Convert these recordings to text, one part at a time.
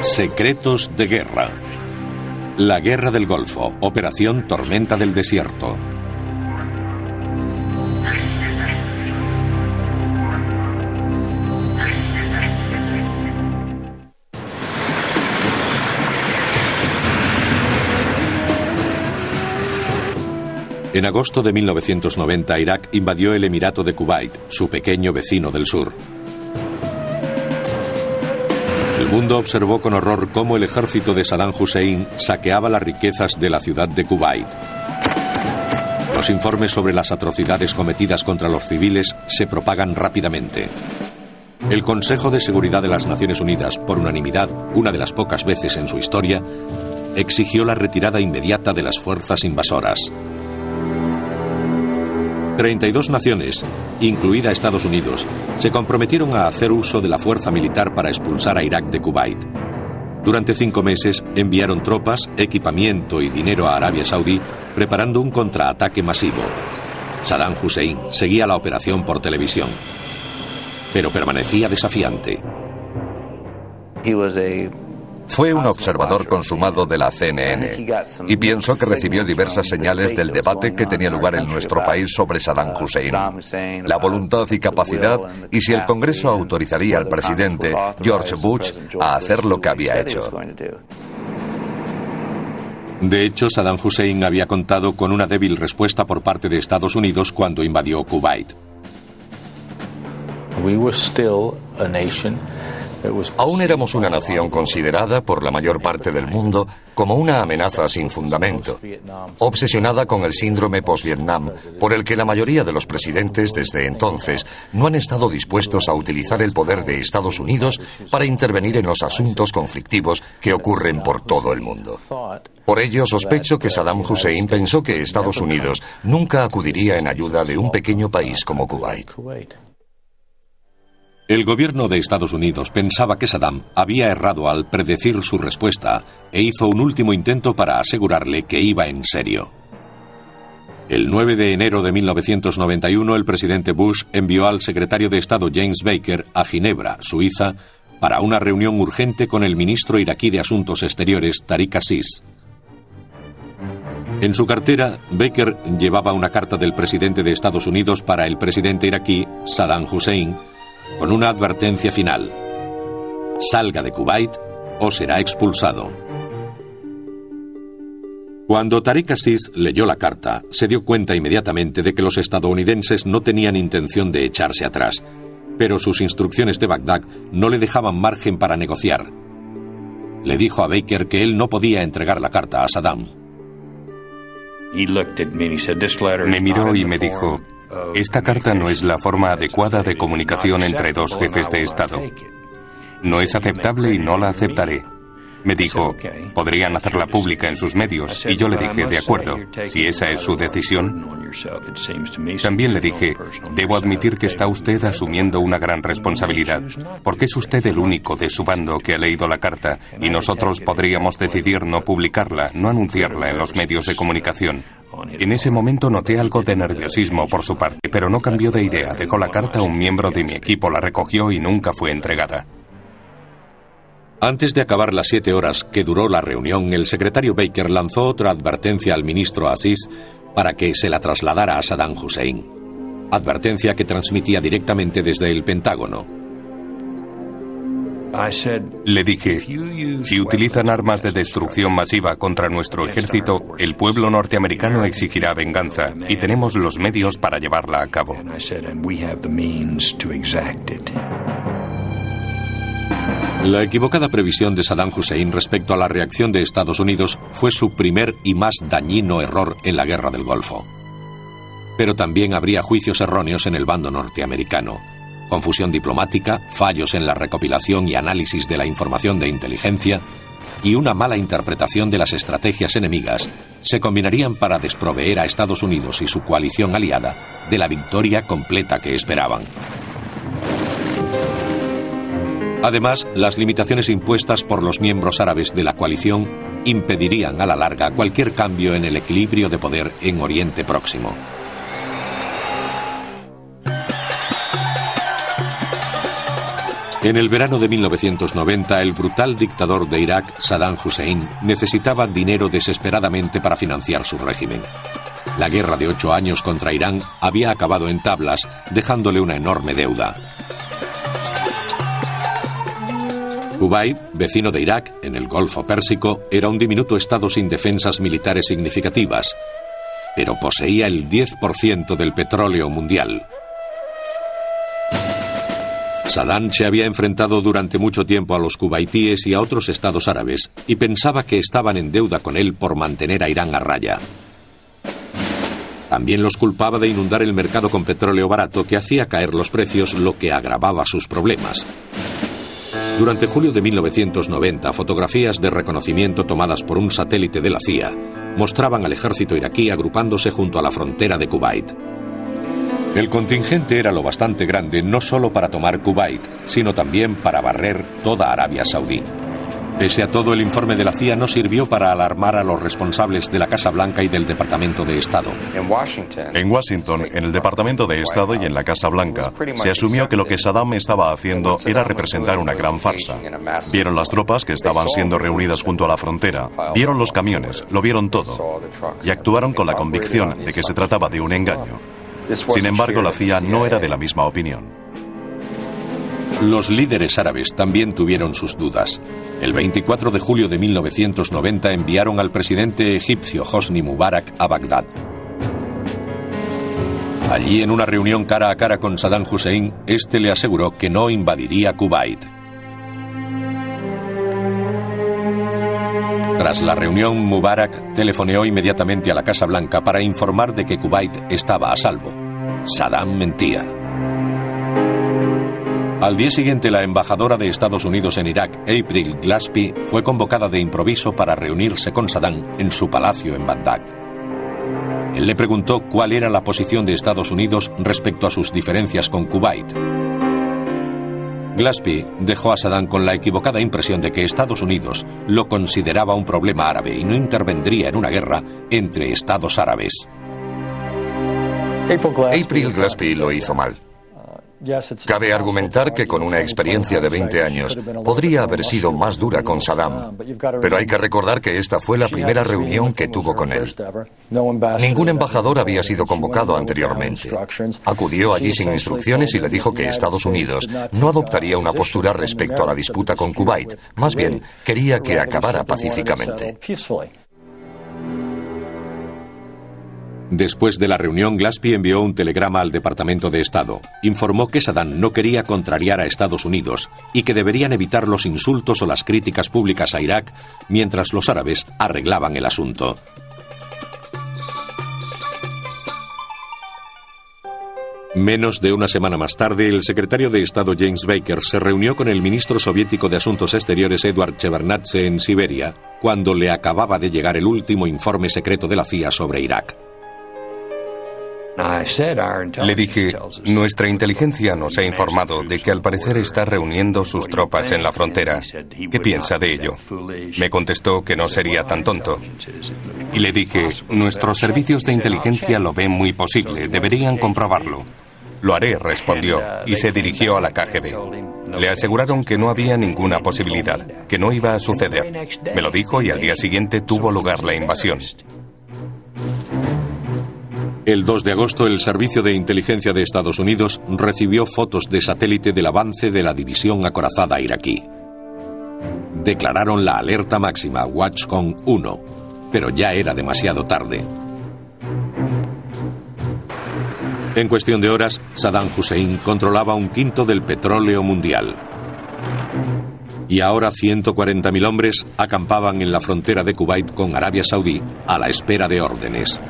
Secretos de guerra. La guerra del Golfo, Operación Tormenta del Desierto. En agosto de 1990, Irak invadió el Emirato de Kuwait, su pequeño vecino del sur. El mundo observó con horror cómo el ejército de Saddam Hussein saqueaba las riquezas de la ciudad de Kuwait. Los informes sobre las atrocidades cometidas contra los civiles se propagan rápidamente. El Consejo de Seguridad de las Naciones Unidas, por unanimidad, una de las pocas veces en su historia, exigió la retirada inmediata de las fuerzas invasoras. 32 naciones, incluida Estados Unidos, se comprometieron a hacer uso de la fuerza militar para expulsar a Irak de Kuwait. Durante 5 meses enviaron tropas, equipamiento y dinero a Arabia Saudí, preparando un contraataque masivo. Saddam Hussein seguía la operación por televisión, pero permanecía desafiante. Fue un observador consumado de la CNN y pienso que recibió diversas señales del debate que tenía lugar en nuestro país sobre Saddam Hussein, la voluntad y capacidad y si el Congreso autorizaría al presidente George Bush a hacer lo que había hecho. De hecho, Saddam Hussein había contado con una débil respuesta por parte de Estados Unidos cuando invadió Kuwait. Aún éramos una nación considerada por la mayor parte del mundo como una amenaza sin fundamento, obsesionada con el síndrome post-Vietnam, por el que la mayoría de los presidentes desde entonces no han estado dispuestos a utilizar el poder de Estados Unidos para intervenir en los asuntos conflictivos que ocurren por todo el mundo. Por ello, sospecho que Saddam Hussein pensó que Estados Unidos nunca acudiría en ayuda de un pequeño país como Kuwait. El gobierno de Estados Unidos pensaba que Saddam había errado al predecir su respuesta e hizo un último intento para asegurarle que iba en serio. El 9 de enero de 1991, el presidente Bush envió al secretario de Estado James Baker a Ginebra, Suiza, para una reunión urgente con el ministro iraquí de Asuntos Exteriores, Tariq Aziz. En su cartera, Baker llevaba una carta del presidente de Estados Unidos para el presidente iraquí, Saddam Hussein, con una advertencia final: salga de Kuwait o será expulsado. Cuando Tariq Aziz leyó la carta, se dio cuenta inmediatamente de que los estadounidenses no tenían intención de echarse atrás, pero sus instrucciones de Bagdad no le dejaban margen para negociar. Le dijo a Baker que él no podía entregar la carta a Saddam. Me miró y me dijo: esta carta no es la forma adecuada de comunicación entre dos jefes de Estado. No es aceptable y no la aceptaré. Me dijo: podrían hacerla pública en sus medios, y yo le dije: de acuerdo, si esa es su decisión. También le dije: debo admitir que está usted asumiendo una gran responsabilidad, porque es usted el único de su bando que ha leído la carta, y nosotros podríamos decidir no publicarla, no anunciarla en los medios de comunicación. En ese momento noté algo de nerviosismo por su parte, pero no cambió de idea. Dejó la carta, un miembro de mi equipo la recogió y nunca fue entregada. Antes de acabar las 7 horas que duró la reunión, el secretario Baker lanzó otra advertencia al ministro Aziz para que se la trasladara a Saddam Hussein. Advertencia que transmitía directamente desde el Pentágono. Le dije: si utilizan armas de destrucción masiva contra nuestro ejército, el pueblo norteamericano exigirá venganza y tenemos los medios para llevarla a cabo. La equivocada previsión de Saddam Hussein respecto a la reacción de Estados Unidos fue su primer y más dañino error en la guerra del Golfo. Pero también habría juicios erróneos en el bando norteamericano. Confusión diplomática, fallos en la recopilación y análisis de la información de inteligencia y una mala interpretación de las estrategias enemigas se combinarían para desproveer a Estados Unidos y su coalición aliada de la victoria completa que esperaban. Además, las limitaciones impuestas por los miembros árabes de la coalición impedirían a la larga cualquier cambio en el equilibrio de poder en Oriente Próximo. En el verano de 1990, el brutal dictador de Irak, Saddam Hussein, necesitaba dinero desesperadamente para financiar su régimen. La guerra de 8 años contra Irán había acabado en tablas, dejándole una enorme deuda. Kuwait, vecino de Irak, en el Golfo Pérsico, era un diminuto estado sin defensas militares significativas, pero poseía el 10% del petróleo mundial. Saddam se había enfrentado durante mucho tiempo a los kuwaitíes y a otros estados árabes y pensaba que estaban en deuda con él por mantener a Irán a raya. También los culpaba de inundar el mercado con petróleo barato que hacía caer los precios, lo que agravaba sus problemas. Durante julio de 1990, fotografías de reconocimiento tomadas por un satélite de la CIA mostraban al ejército iraquí agrupándose junto a la frontera de Kuwait. El contingente era lo bastante grande no solo para tomar Kuwait, sino también para barrer toda Arabia Saudí. Pese a todo, el informe de la CIA no sirvió para alarmar a los responsables de la Casa Blanca y del Departamento de Estado. En Washington, en el Departamento de Estado y en la Casa Blanca, se asumió que lo que Saddam estaba haciendo era representar una gran farsa. Vieron las tropas que estaban siendo reunidas junto a la frontera, vieron los camiones, lo vieron todo, y actuaron con la convicción de que se trataba de un engaño. Sin embargo, la CIA no era de la misma opinión. Los líderes árabes también tuvieron sus dudas. El 24 de julio de 1990 enviaron al presidente egipcio Hosni Mubarak a Bagdad. Allí, en una reunión cara a cara con Saddam Hussein, este le aseguró que no invadiría Kuwait. Tras la reunión, Mubarak telefoneó inmediatamente a la Casa Blanca para informar de que Kuwait estaba a salvo. Saddam mentía. Al día siguiente, la embajadora de Estados Unidos en Irak, April Glaspie, fue convocada de improviso para reunirse con Saddam en su palacio en Bagdad. Él le preguntó cuál era la posición de Estados Unidos respecto a sus diferencias con Kuwait. Glaspie dejó a Saddam con la equivocada impresión de que Estados Unidos lo consideraba un problema árabe y no intervendría en una guerra entre estados árabes. April Glaspie lo hizo mal. Cabe argumentar que con una experiencia de 20 años podría haber sido más dura con Saddam, pero hay que recordar que esta fue la primera reunión que tuvo con él. Ningún embajador había sido convocado anteriormente. Acudió allí sin instrucciones y le dijo que Estados Unidos no adoptaría una postura respecto a la disputa con Kuwait, más bien quería que acabara pacíficamente. Después de la reunión, Glaspie envió un telegrama al Departamento de Estado. Informó que Saddam no quería contrariar a Estados Unidos y que deberían evitar los insultos o las críticas públicas a Irak mientras los árabes arreglaban el asunto. Menos de una semana más tarde, el secretario de Estado James Baker se reunió con el ministro soviético de Asuntos Exteriores Eduard Shevardnadze en Siberia, cuando le acababa de llegar el último informe secreto de la CIA sobre Irak. Le dije, nuestra inteligencia nos ha informado de que al parecer está reuniendo sus tropas en la frontera. ¿Qué piensa de ello? Me contestó que no sería tan tonto. Y le dije, nuestros servicios de inteligencia lo ven muy posible, deberían comprobarlo. Lo haré, respondió, y se dirigió a la KGB. Le aseguraron que no había ninguna posibilidad, que no iba a suceder. Me lo dijo y al día siguiente tuvo lugar la invasión. El 2 de agosto, el Servicio de Inteligencia de Estados Unidos recibió fotos de satélite del avance de la división acorazada iraquí. Declararon la alerta máxima, Watchcom 1, pero ya era demasiado tarde. En cuestión de horas, Saddam Hussein controlaba 1/5 del petróleo mundial. Y ahora 140.000 hombres acampaban en la frontera de Kuwait con Arabia Saudí a la espera de órdenes.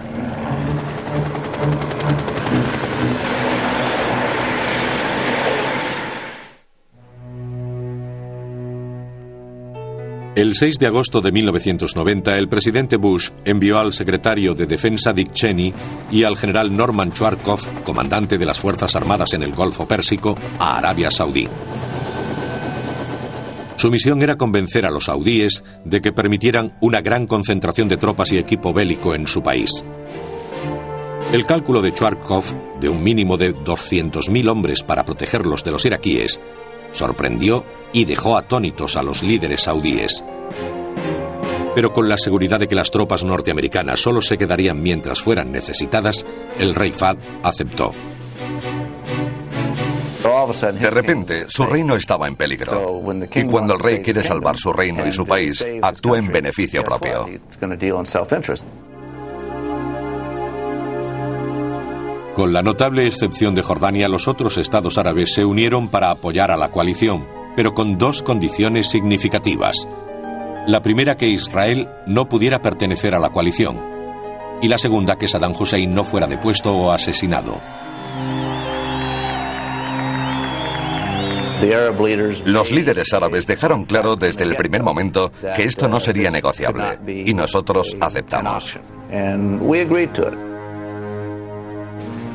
El 6 de agosto de 1990, el presidente Bush envió al secretario de Defensa Dick Cheney y al general Norman Chwarkov, comandante de las Fuerzas Armadas en el Golfo Pérsico, a Arabia Saudí. Su misión era convencer a los saudíes de que permitieran una gran concentración de tropas y equipo bélico en su país. El cálculo de Chwarkov, de un mínimo de 200.000 hombres para protegerlos de los iraquíes, sorprendió y dejó atónitos a los líderes saudíes. Pero con la seguridad de que las tropas norteamericanas solo se quedarían mientras fueran necesitadas, el rey Fahd aceptó. De repente, su reino estaba en peligro. Y cuando el rey quiere salvar su reino y su país, actúa en beneficio propio. Con la notable excepción de Jordania, los otros estados árabes se unieron para apoyar a la coalición, pero con dos condiciones significativas. La primera, que Israel no pudiera pertenecer a la coalición, y la segunda, que Saddam Hussein no fuera depuesto o asesinado. Los líderes árabes dejaron claro desde el primer momento que esto no sería negociable, y nosotros aceptamos.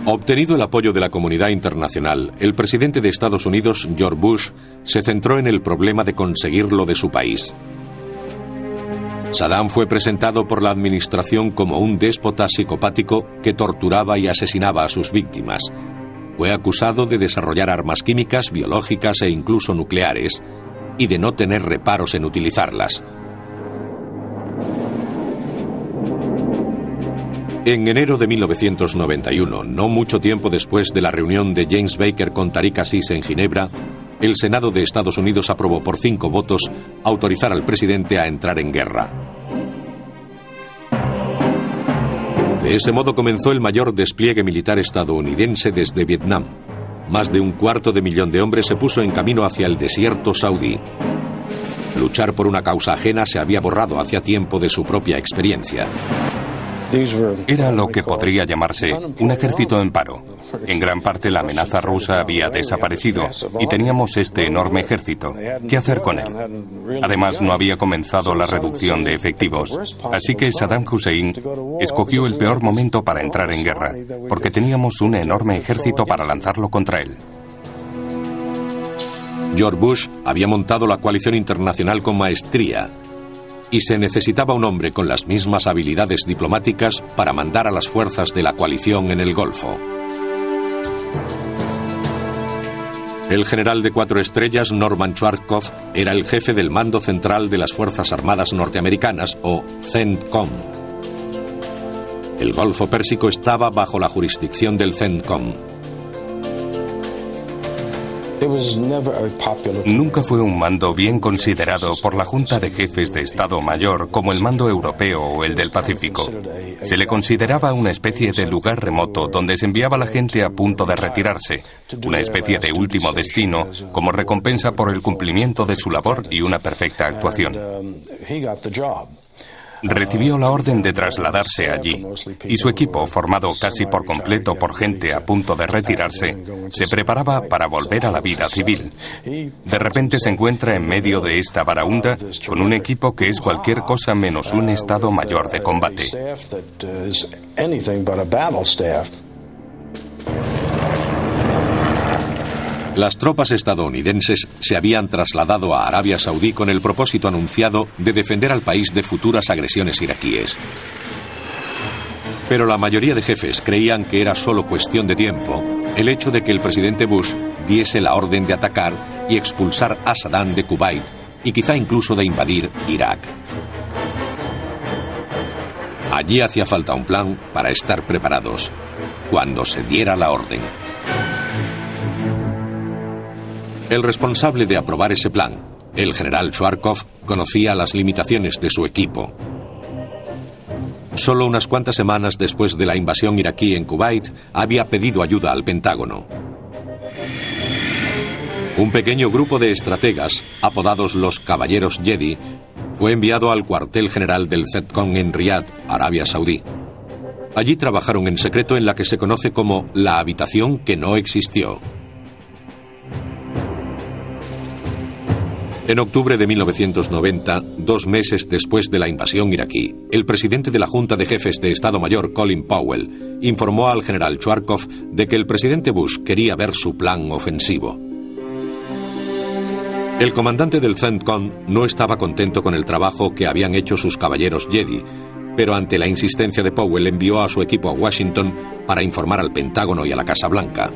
Obtenido el apoyo de la comunidad internacional, el presidente de Estados Unidos, George Bush, se centró en el problema de conseguir lo de su país. Saddam fue presentado por la administración como un déspota psicopático que torturaba y asesinaba a sus víctimas. Fue acusado de desarrollar armas químicas, biológicas e incluso nucleares, y de no tener reparos en utilizarlas. En enero de 1991, no mucho tiempo después de la reunión de James Baker con Tariq Aziz en Ginebra, el Senado de Estados Unidos aprobó por 5 votos autorizar al presidente a entrar en guerra. De ese modo comenzó el mayor despliegue militar estadounidense desde Vietnam. Más de 250.000 de hombres se puso en camino hacia el desierto saudí. Luchar por una causa ajena se había borrado hacía tiempo de su propia experiencia. Era lo que podría llamarse un ejército en paro. En gran parte la amenaza rusa había desaparecido y teníamos este enorme ejército. ¿Qué hacer con él? Además, no había comenzado la reducción de efectivos. Así que Saddam Hussein escogió el peor momento para entrar en guerra, porque teníamos un enorme ejército para lanzarlo contra él. George Bush había montado la coalición internacional con maestría, y se necesitaba un hombre con las mismas habilidades diplomáticas para mandar a las fuerzas de la coalición en el Golfo. El general de 4 estrellas Norman Schwarzkopf era el jefe del Mando Central de las Fuerzas Armadas Norteamericanas, o CENTCOM. El Golfo Pérsico estaba bajo la jurisdicción del CENTCOM. Nunca fue un mando bien considerado por la Junta de Jefes de Estado Mayor como el mando europeo o el del Pacífico. Se le consideraba una especie de lugar remoto donde se enviaba a la gente a punto de retirarse, una especie de último destino como recompensa por el cumplimiento de su labor y una perfecta actuación. Recibió la orden de trasladarse allí y su equipo, formado casi por completo por gente a punto de retirarse, se preparaba para volver a la vida civil. De repente se encuentra en medio de esta baraúnda con un equipo que es cualquier cosa menos un estado mayor de combate. Las tropas estadounidenses se habían trasladado a Arabia Saudí con el propósito anunciado de defender al país de futuras agresiones iraquíes. Pero la mayoría de jefes creían que era solo cuestión de tiempo el hecho de que el presidente Bush diese la orden de atacar y expulsar a Saddam de Kuwait y quizá incluso de invadir Irak. Allí hacía falta un plan para estar preparados cuando se diera la orden. El responsable de aprobar ese plan, el general Schwarzkopf, conocía las limitaciones de su equipo. Solo unas cuantas semanas después de la invasión iraquí en Kuwait, había pedido ayuda al Pentágono. Un pequeño grupo de estrategas, apodados los Caballeros Jedi, fue enviado al cuartel general del CENTCOM en Riad, Arabia Saudí. Allí trabajaron en secreto en la que se conoce como la habitación que no existió. En octubre de 1990, 2 meses después de la invasión iraquí, el presidente de la Junta de Jefes de Estado Mayor, Colin Powell, informó al general Schwarzkopf de que el presidente Bush quería ver su plan ofensivo. El comandante del CENTCOM no estaba contento con el trabajo que habían hecho sus caballeros Jedi, pero ante la insistencia de Powell envió a su equipo a Washington para informar al Pentágono y a la Casa Blanca.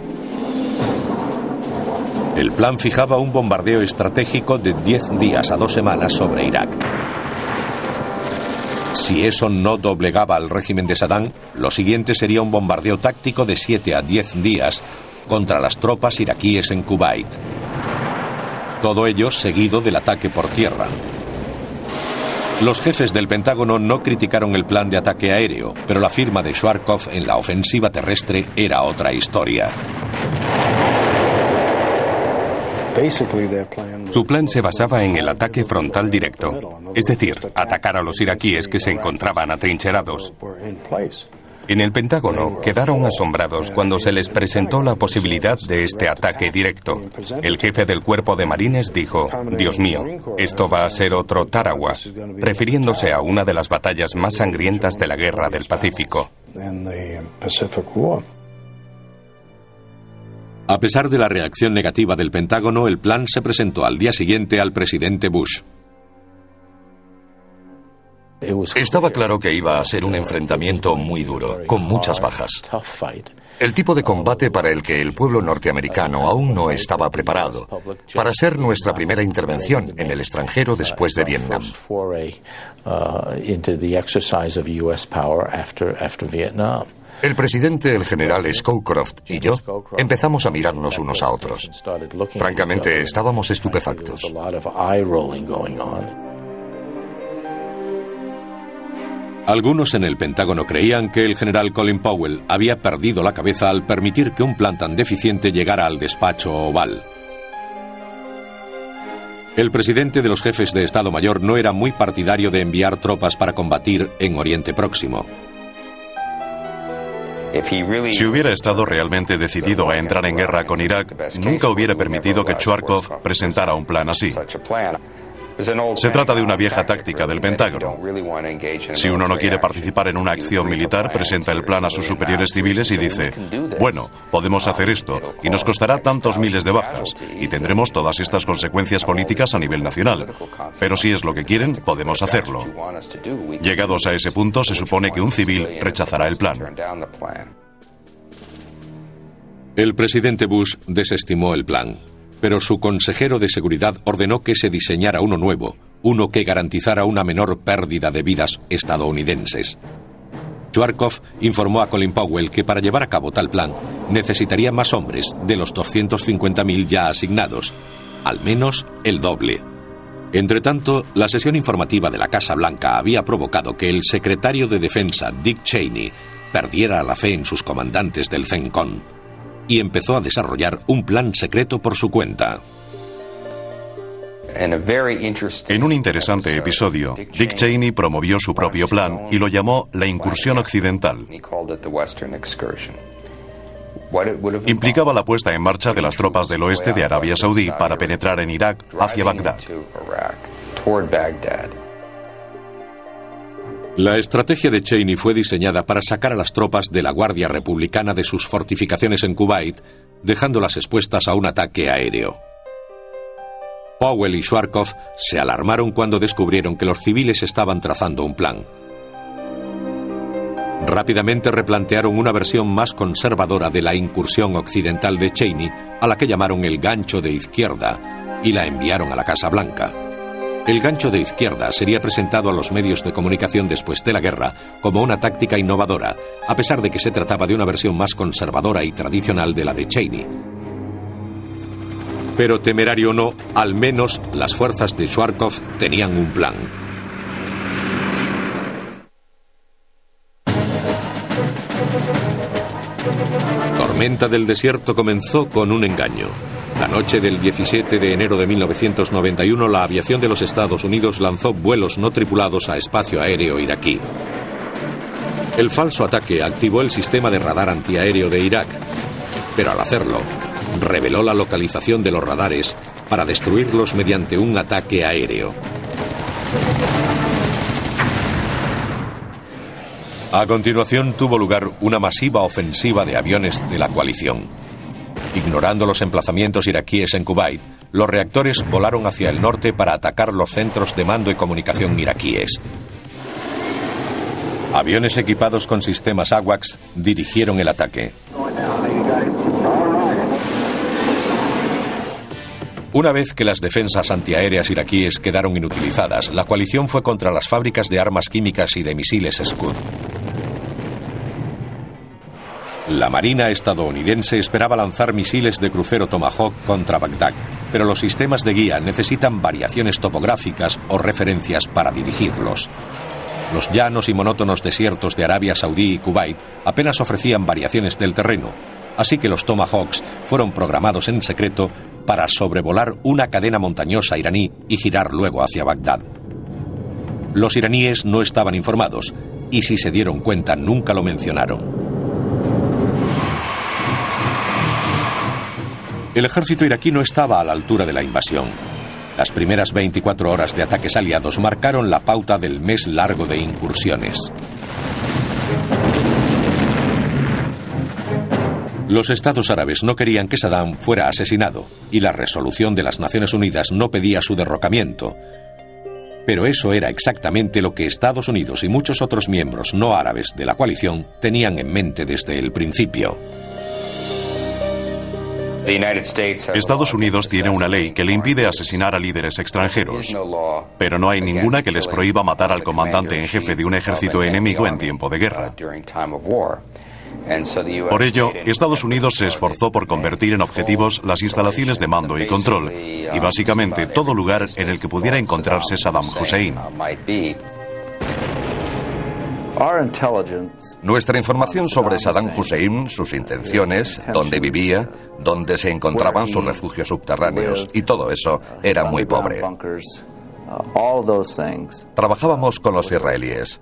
El plan fijaba un bombardeo estratégico de 10 días a 2 semanas sobre Irak. Si eso no doblegaba al régimen de Saddam, lo siguiente sería un bombardeo táctico de 7 a 10 días contra las tropas iraquíes en Kuwait. Todo ello seguido del ataque por tierra. Los jefes del Pentágono no criticaron el plan de ataque aéreo, pero la firma de Schwarzkopf en la ofensiva terrestre era otra historia. Su plan se basaba en el ataque frontal directo, es decir, atacar a los iraquíes que se encontraban atrincherados. En el Pentágono quedaron asombrados cuando se les presentó la posibilidad de este ataque directo. El jefe del cuerpo de marines dijo: «Dios mío, esto va a ser otro Tarawa», refiriéndose a una de las batallas más sangrientas de la Guerra del Pacífico. A pesar de la reacción negativa del Pentágono, el plan se presentó al día siguiente al presidente Bush. Estaba claro que iba a ser un enfrentamiento muy duro, con muchas bajas. El tipo de combate para el que el pueblo norteamericano aún no estaba preparado, para ser nuestra primera intervención en el extranjero después de Vietnam. El presidente, el general Scowcroft y yo empezamos a mirarnos unos a otros. Francamente, estábamos estupefactos. Algunos en el Pentágono creían que el general Colin Powell había perdido la cabeza al permitir que un plan tan deficiente llegara al despacho oval. El presidente de los jefes de Estado Mayor no era muy partidario de enviar tropas para combatir en Oriente Próximo. Si hubiera estado realmente decidido a entrar en guerra con Irak, nunca hubiera permitido que Schwarzkopf presentara un plan así. Se trata de una vieja táctica del Pentágono. Si uno no quiere participar en una acción militar, presenta el plan a sus superiores civiles y dice: bueno, podemos hacer esto, y nos costará tantos miles de bajas, y tendremos todas estas consecuencias políticas a nivel nacional. Pero si es lo que quieren, podemos hacerlo. Llegados a ese punto, se supone que un civil rechazará el plan. El presidente Bush desestimó el plan, pero su consejero de seguridad ordenó que se diseñara uno nuevo, uno que garantizara una menor pérdida de vidas estadounidenses. Schwarzkopf informó a Colin Powell que para llevar a cabo tal plan necesitaría más hombres de los 250.000 ya asignados, al menos el doble. Entretanto, la sesión informativa de la Casa Blanca había provocado que el secretario de Defensa, Dick Cheney, perdiera la fe en sus comandantes del CENTCOM y empezó a desarrollar un plan secreto por su cuenta. En un interesante episodio, Dick Cheney promovió su propio plan y lo llamó la incursión occidental. Implicaba la puesta en marcha de las tropas del oeste de Arabia Saudí para penetrar en Irak hacia Bagdad. La estrategia de Cheney fue diseñada para sacar a las tropas de la Guardia Republicana de sus fortificaciones en Kuwait, dejándolas expuestas a un ataque aéreo. Powell y Schwarzkopf se alarmaron cuando descubrieron que los civiles estaban trazando un plan. Rápidamente replantearon una versión más conservadora de la incursión occidental de Cheney, a la que llamaron el gancho de izquierda, y la enviaron a la Casa Blanca. El gancho de izquierda sería presentado a los medios de comunicación después de la guerra como una táctica innovadora, a pesar de que se trataba de una versión más conservadora y tradicional de la de Cheney. Pero temerario o no, al menos las fuerzas de Schwarzkopf tenían un plan. Tormenta del Desierto comenzó con un engaño. La noche del 17 de enero de 1991, la aviación de los Estados Unidos lanzó vuelos no tripulados a espacio aéreo iraquí. El falso ataque activó el sistema de radar antiaéreo de Irak, pero al hacerlo, reveló la localización de los radares para destruirlos mediante un ataque aéreo. A continuación tuvo lugar una masiva ofensiva de aviones de la coalición. Ignorando los emplazamientos iraquíes en Kuwait, los reactores volaron hacia el norte para atacar los centros de mando y comunicación iraquíes. Aviones equipados con sistemas AWACS dirigieron el ataque. Una vez que las defensas antiaéreas iraquíes quedaron inutilizadas, la coalición fue contra las fábricas de armas químicas y de misiles Scud. La Marina estadounidense esperaba lanzar misiles de crucero Tomahawk contra Bagdad, pero los sistemas de guía necesitan variaciones topográficas o referencias para dirigirlos. Los llanos y monótonos desiertos de Arabia Saudí y Kuwait apenas ofrecían variaciones del terreno, así que los Tomahawks fueron programados en secreto para sobrevolar una cadena montañosa iraní y girar luego hacia Bagdad. Los iraníes no estaban informados y si se dieron cuenta nunca lo mencionaron. El ejército iraquí no estaba a la altura de la invasión. Las primeras 24 horas de ataques aliados marcaron la pauta del mes largo de incursiones. Los estados árabes no querían que Saddam fuera asesinado y la resolución de las Naciones Unidas no pedía su derrocamiento. Pero eso era exactamente lo que Estados Unidos y muchos otros miembros no árabes de la coalición tenían en mente desde el principio. Estados Unidos tiene una ley que le impide asesinar a líderes extranjeros, pero no hay ninguna que les prohíba matar al comandante en jefe de un ejército enemigo en tiempo de guerra. Por ello, Estados Unidos se esforzó por convertir en objetivos las instalaciones de mando y control, y básicamente todo lugar en el que pudiera encontrarse Saddam Hussein. Nuestra información sobre Saddam Hussein, sus intenciones, dónde vivía, dónde se encontraban sus refugios subterráneos y todo eso era muy pobre. Trabajábamos con los israelíes,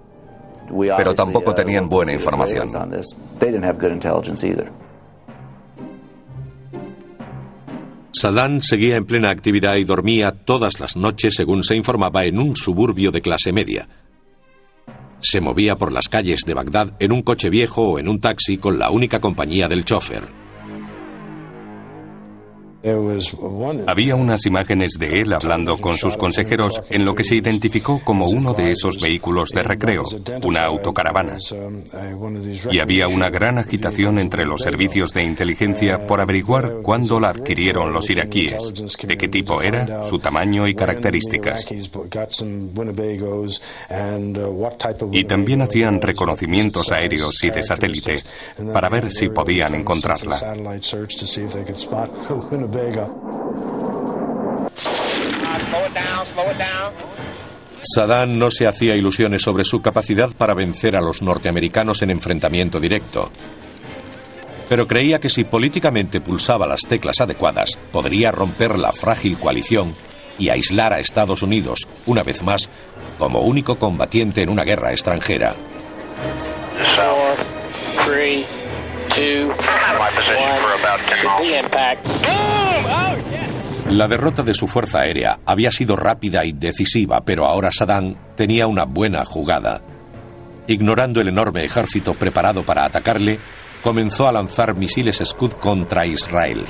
pero tampoco tenían buena información. Saddam seguía en plena actividad y dormía todas las noches, según se informaba, en un suburbio de clase media. Se movía por las calles de Bagdad en un coche viejo o en un taxi con la única compañía del chofer. Había unas imágenes de él hablando con sus consejeros en lo que se identificó como uno de esos vehículos de recreo, una autocaravana. Y había una gran agitación entre los servicios de inteligencia por averiguar cuándo la adquirieron los iraquíes, de qué tipo era, su tamaño y características. Y también hacían reconocimientos aéreos y de satélite para ver si podían encontrarla. Saddam no se hacía ilusiones sobre su capacidad para vencer a los norteamericanos en enfrentamiento directo, pero creía que si políticamente pulsaba las teclas adecuadas, podría romper la frágil coalición y aislar a Estados Unidos, una vez más, como único combatiente en una guerra extranjera. 4, 3, 2, 1. La derrota de su fuerza aérea había sido rápida y decisiva, pero ahora Saddam tenía una buena jugada. Ignorando el enorme ejército preparado para atacarle, comenzó a lanzar misiles Scud contra Israel.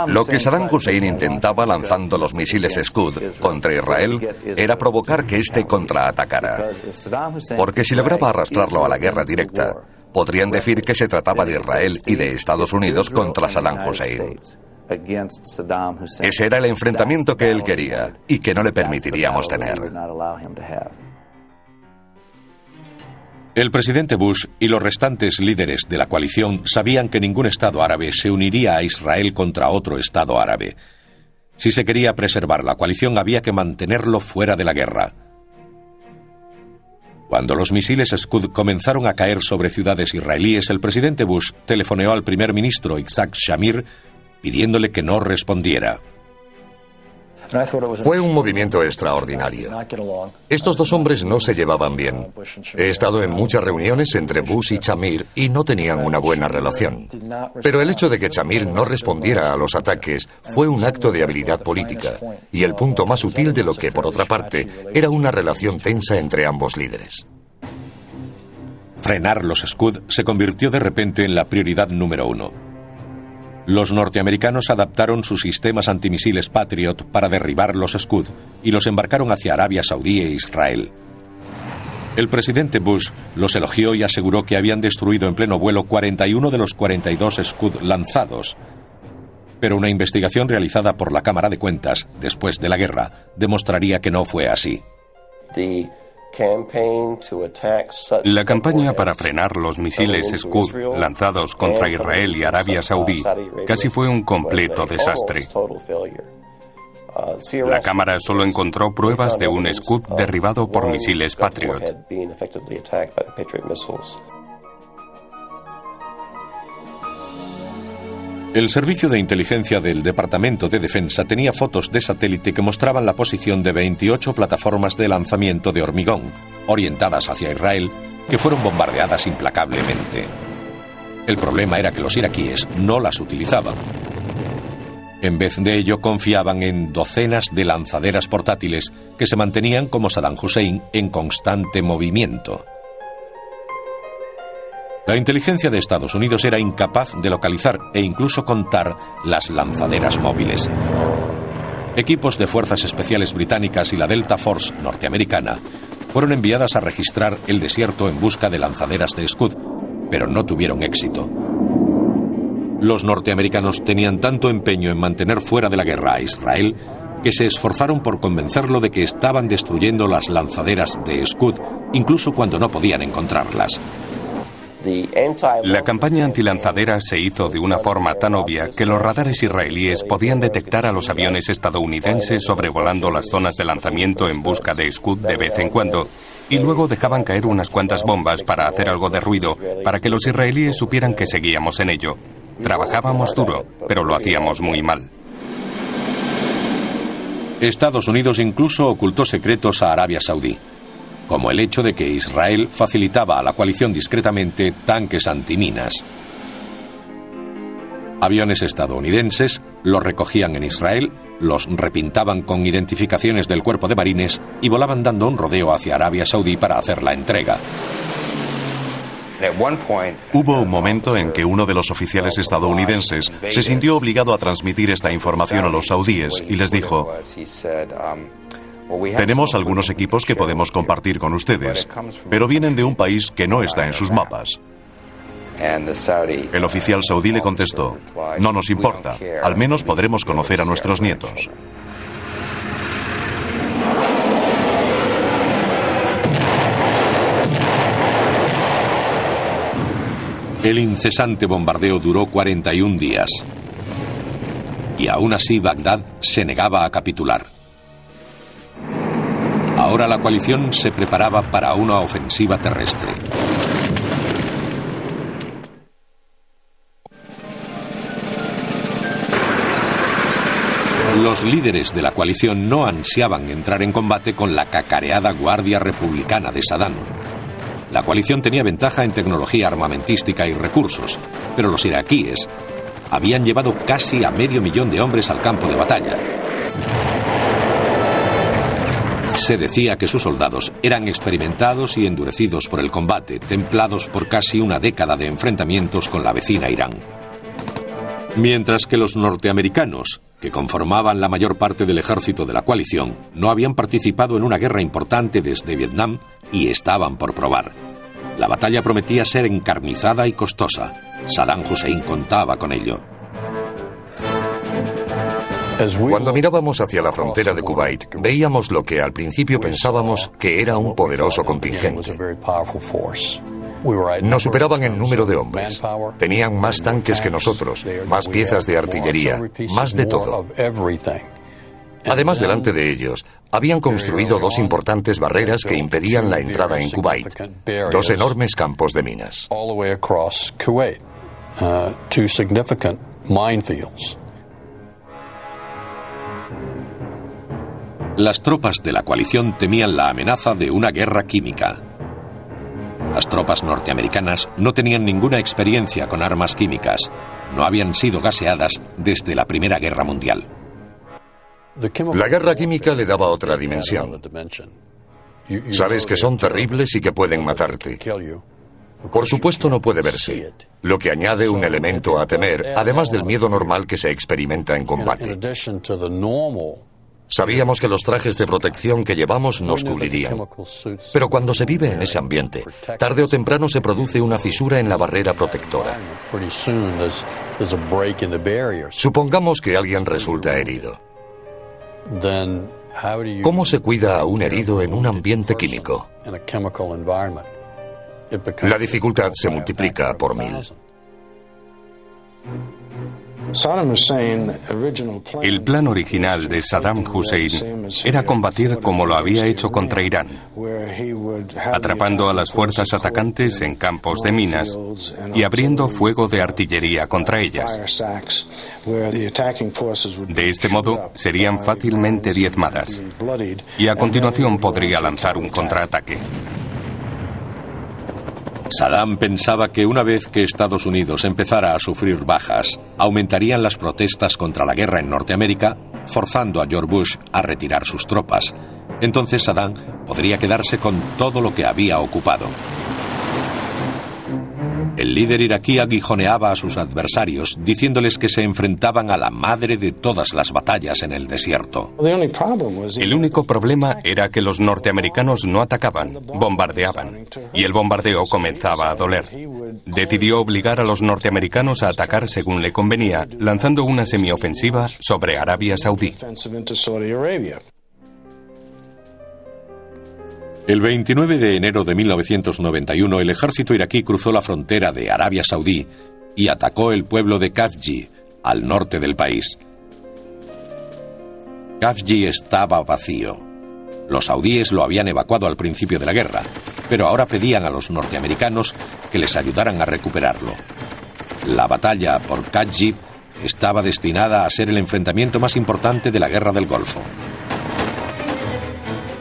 Lo que Saddam Hussein intentaba lanzando los misiles Scud contra Israel era provocar que éste contraatacara. Porque si lograba arrastrarlo a la guerra directa, podrían decir que se trataba de Israel y de Estados Unidos contra Saddam Hussein. Ese era el enfrentamiento que él quería y que no le permitiríamos tener. El presidente Bush y los restantes líderes de la coalición sabían que ningún Estado árabe se uniría a Israel contra otro Estado árabe. Si se quería preservar la coalición, había que mantenerlo fuera de la guerra. Cuando los misiles Scud comenzaron a caer sobre ciudades israelíes, el presidente Bush telefoneó al primer ministro Yitzhak Shamir pidiéndole que no respondiera. Fue un movimiento extraordinario. Estos dos hombres no se llevaban bien. He estado en muchas reuniones entre Bush y Shamir y no tenían una buena relación. Pero el hecho de que Shamir no respondiera a los ataques fue un acto de habilidad política y el punto más sutil de lo que, por otra parte, era una relación tensa entre ambos líderes. Frenar los Scud se convirtió de repente en la prioridad número 1. Los norteamericanos adaptaron sus sistemas antimisiles Patriot para derribar los Scud y los embarcaron hacia Arabia Saudí e Israel. El presidente Bush los elogió y aseguró que habían destruido en pleno vuelo 41 de los 42 Scud lanzados. Pero una investigación realizada por la Cámara de Cuentas después de la guerra demostraría que no fue así. La campaña para frenar los misiles Scud lanzados contra Israel y Arabia Saudí casi fue un completo desastre. La Cámara solo encontró pruebas de un Scud derribado por misiles Patriot. El Servicio de Inteligencia del Departamento de Defensa tenía fotos de satélite que mostraban la posición de 28 plataformas de lanzamiento de hormigón, orientadas hacia Israel, que fueron bombardeadas implacablemente. El problema era que los iraquíes no las utilizaban. En vez de ello, confiaban en docenas de lanzaderas portátiles que se mantenían, como Saddam Hussein, en constante movimiento. La inteligencia de Estados Unidos era incapaz de localizar e incluso contar las lanzaderas móviles. Equipos de fuerzas especiales británicas y la Delta Force norteamericana fueron enviadas a registrar el desierto en busca de lanzaderas de Scud, pero no tuvieron éxito. Los norteamericanos tenían tanto empeño en mantener fuera de la guerra a Israel que se esforzaron por convencerlo de que estaban destruyendo las lanzaderas de Scud, incluso cuando no podían encontrarlas. La campaña antilanzadera se hizo de una forma tan obvia que los radares israelíes podían detectar a los aviones estadounidenses sobrevolando las zonas de lanzamiento en busca de Scud de vez en cuando, y luego dejaban caer unas cuantas bombas para hacer algo de ruido, para que los israelíes supieran que seguíamos en ello. Trabajábamos duro, pero lo hacíamos muy mal. Estados Unidos incluso ocultó secretos a Arabia Saudí, como el hecho de que Israel facilitaba a la coalición discretamente tanques antiminas. Aviones estadounidenses los recogían en Israel, los repintaban con identificaciones del cuerpo de marines y volaban dando un rodeo hacia Arabia Saudí para hacer la entrega. Hubo un momento en que uno de los oficiales estadounidenses se sintió obligado a transmitir esta información a los saudíes y les dijo: tenemos algunos equipos que podemos compartir con ustedes, pero vienen de un país que no está en sus mapas. El oficial saudí le contestó: no nos importa, al menos podremos conocer a nuestros nietos. El incesante bombardeo duró 41 días. Y aún así Bagdad se negaba a capitular. Ahora la coalición se preparaba para una ofensiva terrestre. Los líderes de la coalición no ansiaban entrar en combate con la cacareada Guardia Republicana de Saddam. La coalición tenía ventaja en tecnología armamentística y recursos, pero los iraquíes habían llevado casi a 500.000 de hombres al campo de batalla. Se decía que sus soldados eran experimentados y endurecidos por el combate, templados por casi una década de enfrentamientos con la vecina Irán. Mientras que los norteamericanos, que conformaban la mayor parte del ejército de la coalición, no habían participado en una guerra importante desde Vietnam y estaban por probar. La batalla prometía ser encarnizada y costosa. Saddam Hussein contaba con ello. Cuando mirábamos hacia la frontera de Kuwait, veíamos lo que al principio pensábamos que era un poderoso contingente. Nos superaban en número de hombres. Tenían más tanques que nosotros, más piezas de artillería, más de todo. Además, delante de ellos, habían construido 2 importantes barreras que impedían la entrada en Kuwait, 2 enormes campos de minas. Las tropas de la coalición temían la amenaza de una guerra química. Las tropas norteamericanas no tenían ninguna experiencia con armas químicas. No habían sido gaseadas desde la Primera Guerra Mundial. La guerra química le daba otra dimensión. Sabes que son terribles y que pueden matarte. Por supuesto no puede verse, lo que añade un elemento a temer, además del miedo normal que se experimenta en combate. Sabíamos que los trajes de protección que llevamos nos cubrirían. Pero cuando se vive en ese ambiente, tarde o temprano se produce una fisura en la barrera protectora. Supongamos que alguien resulta herido. ¿Cómo se cuida a un herido en un ambiente químico? La dificultad se multiplica por 1000. El plan original de Saddam Hussein era combatir como lo había hecho contra Irán, atrapando a las fuerzas atacantes en campos de minas y abriendo fuego de artillería contra ellas. De este modo, serían fácilmente diezmadas y a continuación podría lanzar un contraataque. Saddam pensaba que una vez que Estados Unidos empezara a sufrir bajas, aumentarían las protestas contra la guerra en Norteamérica, forzando a George Bush a retirar sus tropas. Entonces Saddam podría quedarse con todo lo que había ocupado. El líder iraquí aguijoneaba a sus adversarios, diciéndoles que se enfrentaban a la madre de todas las batallas en el desierto. El único problema era que los norteamericanos no atacaban, bombardeaban, y el bombardeo comenzaba a doler. Decidió obligar a los norteamericanos a atacar según le convenía, lanzando una semiofensiva sobre Arabia Saudí. El 29 de enero de 1991, el ejército iraquí cruzó la frontera de Arabia Saudí y atacó el pueblo de Khafji, al norte del país. Khafji estaba vacío. Los saudíes lo habían evacuado al principio de la guerra, pero ahora pedían a los norteamericanos que les ayudaran a recuperarlo. La batalla por Khafji estaba destinada a ser el enfrentamiento más importante de la Guerra del Golfo.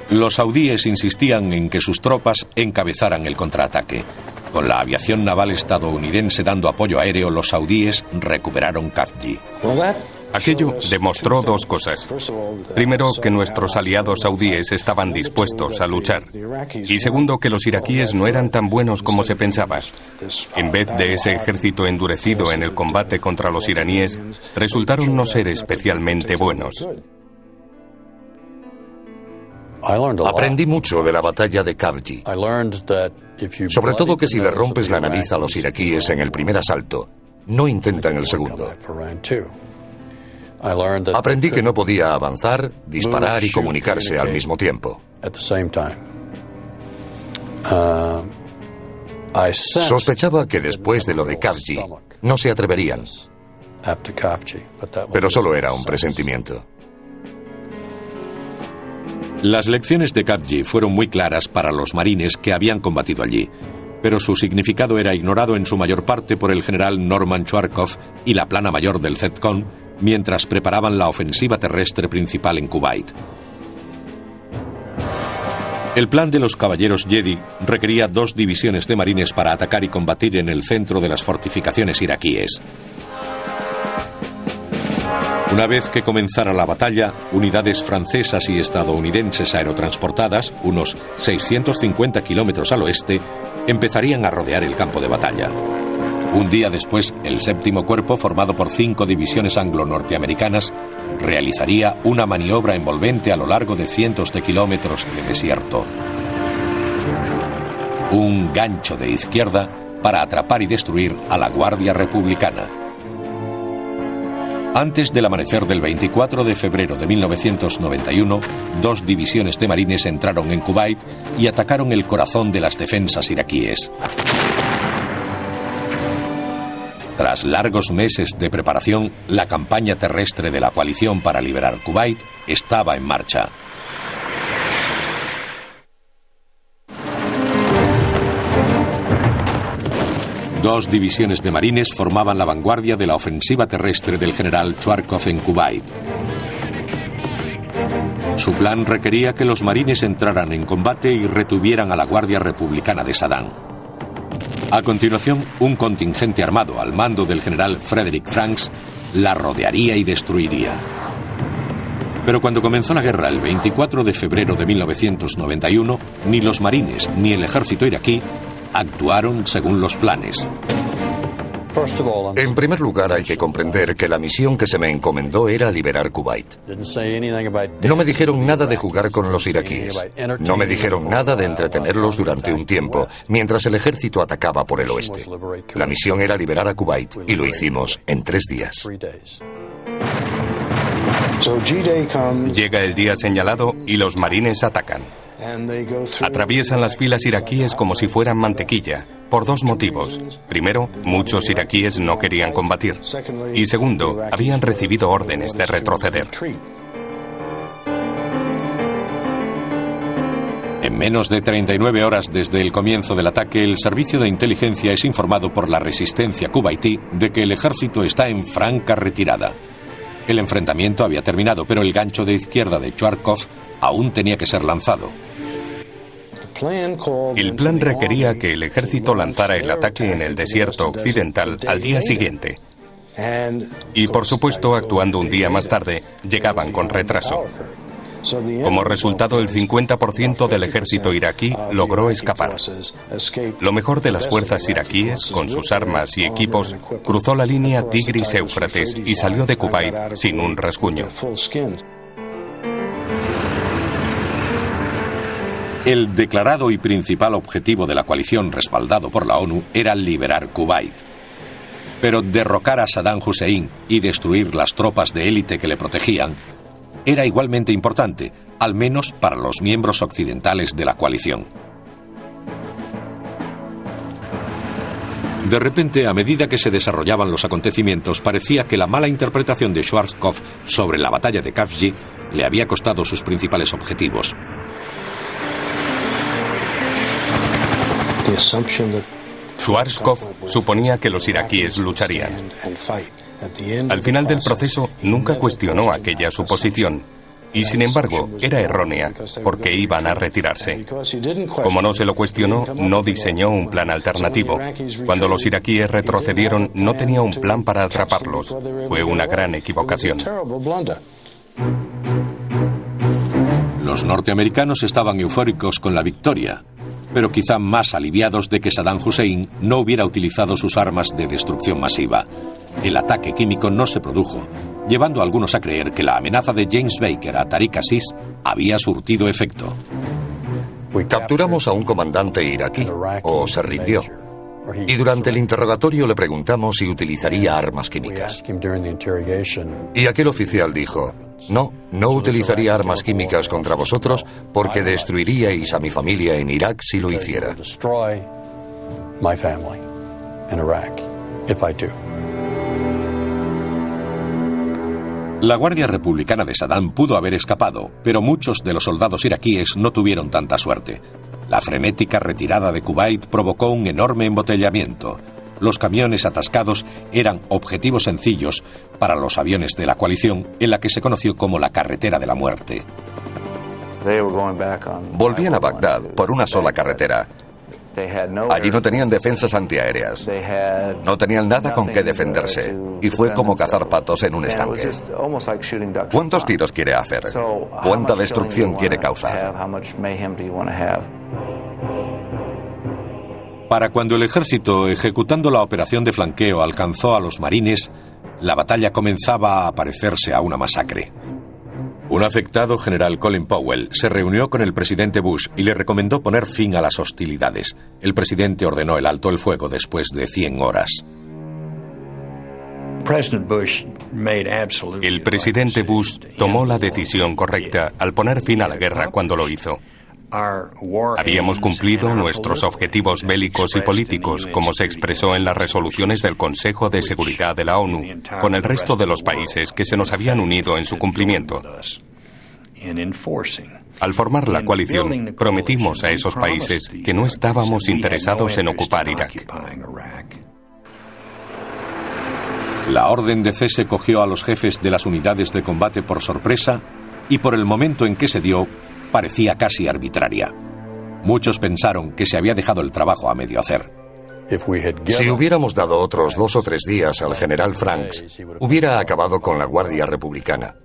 Los saudíes insistían en que sus tropas encabezaran el contraataque. Con la aviación naval estadounidense dando apoyo aéreo, los saudíes recuperaron Khafji. Aquello demostró dos cosas. Primero, que nuestros aliados saudíes estaban dispuestos a luchar. Y segundo, que los iraquíes no eran tan buenos como se pensaba. En vez de ese ejército endurecido en el combate contra los iraníes, resultaron no ser especialmente buenos. Aprendí mucho de la batalla de Khafji. Sobre todo que si le rompes la nariz a los iraquíes en el primer asalto, no intentan el segundo. Aprendí que no podía avanzar, disparar y comunicarse al mismo tiempo. Sospechaba que después de lo de Khafji no se atreverían, pero solo era un presentimiento. Las lecciones de Khafji fueron muy claras para los marines que habían combatido allí, pero su significado era ignorado en su mayor parte por el general Norman Chwarkov y la plana mayor del CENTCOM mientras preparaban la ofensiva terrestre principal en Kuwait. El plan de los caballeros Jedi requería 2 divisiones de marines para atacar y combatir en el centro de las fortificaciones iraquíes. Una vez que comenzara la batalla, unidades francesas y estadounidenses aerotransportadas, unos 650 kilómetros al oeste, empezarían a rodear el campo de batalla. Un día después, el 7º Cuerpo, formado por 5 divisiones anglo-norteamericanas, realizaría una maniobra envolvente a lo largo de cientos de kilómetros de desierto. Un gancho de izquierda para atrapar y destruir a la Guardia Republicana. Antes del amanecer del 24 de febrero de 1991, 2 divisiones de marines entraron en Kuwait y atacaron el corazón de las defensas iraquíes. Tras largos meses de preparación, la campaña terrestre de la coalición para liberar Kuwait estaba en marcha. Dos divisiones de marines formaban la vanguardia de la ofensiva terrestre del general Chwarkov en Kuwait. Su plan requería que los marines entraran en combate y retuvieran a la Guardia Republicana de Saddam. A continuación, un contingente armado al mando del general Frederick Franks la rodearía y destruiría. Pero cuando comenzó la guerra el 24 de febrero de 1991, ni los marines ni el ejército iraquí actuaron según los planes. En primer lugar, hay que comprender que la misión que se me encomendó era liberar Kuwait. No me dijeron nada de jugar con los iraquíes. No me dijeron nada de entretenerlos durante un tiempo, mientras el ejército atacaba por el oeste. La misión era liberar a Kuwait, y lo hicimos en 3 días. Llega el día señalado y los marines atacan. Atraviesan las filas iraquíes como si fueran mantequilla, por 2 motivos. Primero, muchos iraquíes no querían combatir. Y segundo, habían recibido órdenes de retroceder. En menos de 39 horas desde el comienzo del ataque, el servicio de inteligencia es informado por la resistencia kuwaití de que el ejército está en franca retirada. El enfrentamiento había terminado, pero el gancho de izquierda de Schwarzkopf aún tenía que ser lanzado. El plan requería que el ejército lanzara el ataque en el desierto occidental al día siguiente. Y por supuesto, actuando un día más tarde, llegaban con retraso. Como resultado, el 50% del ejército iraquí logró escapar. Lo mejor de las fuerzas iraquíes, con sus armas y equipos, cruzó la línea Tigris-Éufrates y salió de Kuwait sin un rasguño. El declarado y principal objetivo de la coalición respaldado por la ONU era liberar Kuwait. Pero derrocar a Saddam Hussein y destruir las tropas de élite que le protegían era igualmente importante, al menos para los miembros occidentales de la coalición. De repente, a medida que se desarrollaban los acontecimientos, parecía que la mala interpretación de Schwarzkopf sobre la batalla de Khafji le había costado sus principales objetivos. Schwarzkopf suponía que los iraquíes lucharían. Al final del proceso, nunca cuestionó aquella suposición. Y sin embargo, era errónea, porque iban a retirarse. Como no se lo cuestionó, no diseñó un plan alternativo. Cuando los iraquíes retrocedieron, no tenía un plan para atraparlos. Fue una gran equivocación. Los norteamericanos estaban eufóricos con la victoria, pero quizá más aliviados de que Saddam Hussein no hubiera utilizado sus armas de destrucción masiva. El ataque químico no se produjo, llevando a algunos a creer que la amenaza de James Baker a Tariq Aziz había surtido efecto. Capturamos a un comandante iraquí, o se rindió. Y durante el interrogatorio le preguntamos si utilizaría armas químicas. Y aquel oficial dijo: no utilizaría armas químicas contra vosotros porque destruiríais a mi familia en Irak si lo hiciera. La Guardia Republicana de Saddam pudo haber escapado, pero muchos de los soldados iraquíes no tuvieron tanta suerte. La frenética retirada de Kuwait provocó un enorme embotellamiento. Los camiones atascados eran objetivos sencillos para los aviones de la coalición, en la que se conoció como la carretera de la muerte. Volvían a Bagdad por una sola carretera. Allí no tenían defensas antiaéreas. No tenían nada con qué defenderse. Y fue como cazar patos en un estanque. ¿Cuántos tiros quiere hacer? ¿Cuánta destrucción quiere causar? Para cuando el ejército, ejecutando la operación de flanqueo, alcanzó a los marines, la batalla comenzaba a parecerse a una masacre. Un afectado, general Colin Powell, se reunió con el presidente Bush y le recomendó poner fin a las hostilidades. El presidente ordenó el alto el fuego después de 100 horas. El presidente Bush tomó la decisión correcta al poner fin a la guerra cuando lo hizo. Habíamos cumplido nuestros objetivos bélicos y políticos, como se expresó en las resoluciones del Consejo de Seguridad de la ONU, con el resto de los países que se nos habían unido en su cumplimiento. Al formar la coalición, prometimos a esos países que no estábamos interesados en ocupar Irak. La orden de cese cogió a los jefes de las unidades de combate por sorpresa y por el momento en que se dio, parecía casi arbitraria. Muchos pensaron que se había dejado el trabajo a medio hacer. Si hubiéramos dado otros 2 o 3 días al general Franks, hubiera acabado con la Guardia Republicana.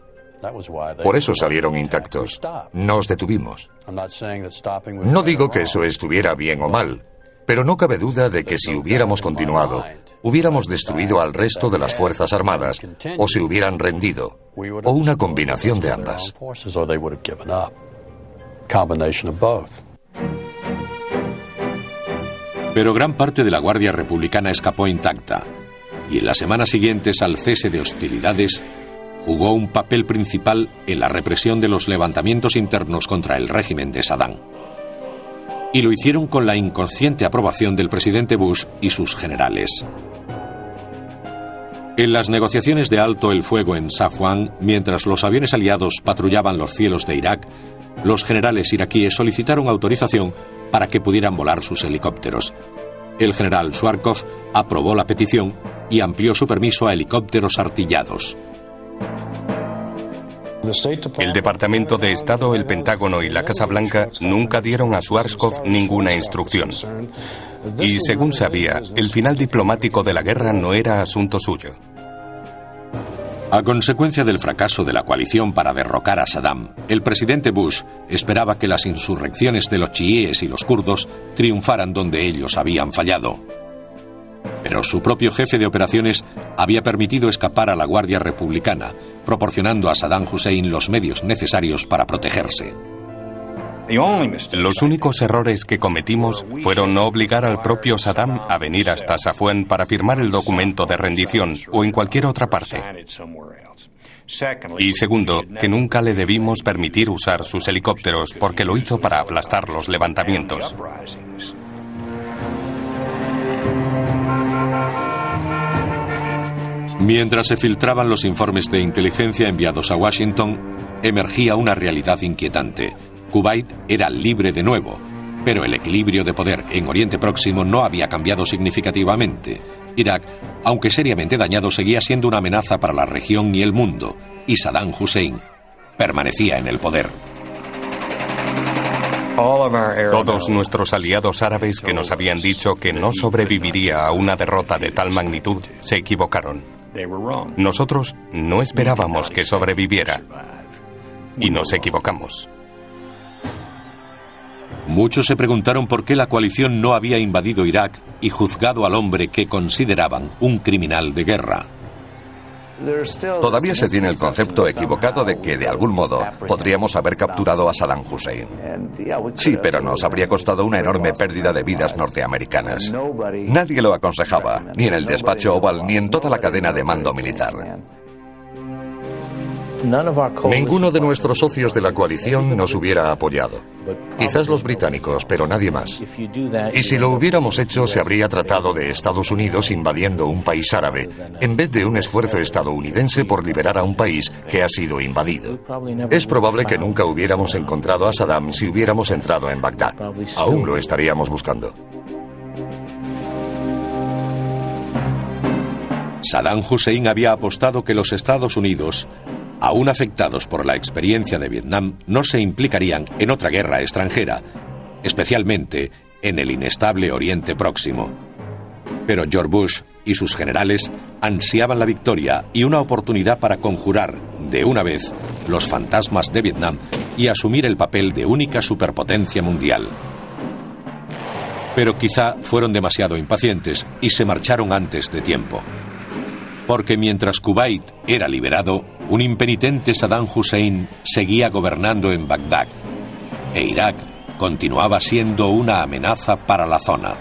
Por eso salieron intactos. Nos detuvimos. No digo que eso estuviera bien o mal, pero no cabe duda de que si hubiéramos continuado, hubiéramos destruido al resto de las Fuerzas Armadas, o se hubieran rendido, o una combinación de ambas. Pero gran parte de la Guardia Republicana escapó intacta, y en las semanas siguientes al cese de hostilidades jugó un papel principal en la represión de los levantamientos internos contra el régimen de Saddam. Y lo hicieron con la inconsciente aprobación del presidente Bush y sus generales. En las negociaciones de alto el fuego en Safwan, mientras los aviones aliados patrullaban los cielos de Irak, los generales iraquíes solicitaron autorización para que pudieran volar sus helicópteros. El general Schwarzkopf aprobó la petición y amplió su permiso a helicópteros artillados. El Departamento de Estado, el Pentágono y la Casa Blanca nunca dieron a Schwarzkopf ninguna instrucción. Y según sabía, el final diplomático de la guerra no era asunto suyo. A consecuencia del fracaso de la coalición para derrocar a Saddam, el presidente Bush esperaba que las insurrecciones de los chiíes y los kurdos triunfaran donde ellos habían fallado. Pero su propio jefe de operaciones había permitido escapar a la Guardia Republicana, proporcionando a Saddam Hussein los medios necesarios para protegerse. Los únicos errores que cometimos fueron no obligar al propio Saddam a venir hasta Safwan para firmar el documento de rendición o en cualquier otra parte. Y segundo, que nunca le debimos permitir usar sus helicópteros porque lo hizo para aplastar los levantamientos. Mientras se filtraban los informes de inteligencia enviados a Washington, emergía una realidad inquietante. Kuwait era libre de nuevo, pero el equilibrio de poder en Oriente Próximo no había cambiado significativamente. Irak, aunque seriamente dañado, seguía siendo una amenaza para la región y el mundo, y Saddam Hussein permanecía en el poder. Todos nuestros aliados árabes que nos habían dicho que no sobreviviría a una derrota de tal magnitud se equivocaron. Nosotros no esperábamos que sobreviviera, y nos equivocamos. Muchos se preguntaron por qué la coalición no había invadido Irak y juzgado al hombre que consideraban un criminal de guerra. Todavía se tiene el concepto equivocado de que, de algún modo, podríamos haber capturado a Saddam Hussein. Sí, pero nos habría costado una enorme pérdida de vidas norteamericanas. Nadie lo aconsejaba, ni en el despacho Oval, ni en toda la cadena de mando militar. Ninguno de nuestros socios de la coalición nos hubiera apoyado. Quizás los británicos, pero nadie más. Y si lo hubiéramos hecho, se habría tratado de Estados Unidos invadiendo un país árabe, en vez de un esfuerzo estadounidense por liberar a un país que ha sido invadido. Es probable que nunca hubiéramos encontrado a Saddam si hubiéramos entrado en Bagdad. Aún lo estaríamos buscando. Saddam Hussein había apostado que los Estados Unidos, aún afectados por la experiencia de Vietnam, no se implicarían en otra guerra extranjera, especialmente en el inestable Oriente Próximo. Pero George Bush y sus generales ansiaban la victoria y una oportunidad para conjurar, de una vez, los fantasmas de Vietnam y asumir el papel de única superpotencia mundial. Pero quizá fueron demasiado impacientes y se marcharon antes de tiempo. Porque mientras Kuwait era liberado, un impenitente Saddam Hussein seguía gobernando en Bagdad, e Irak continuaba siendo una amenaza para la zona.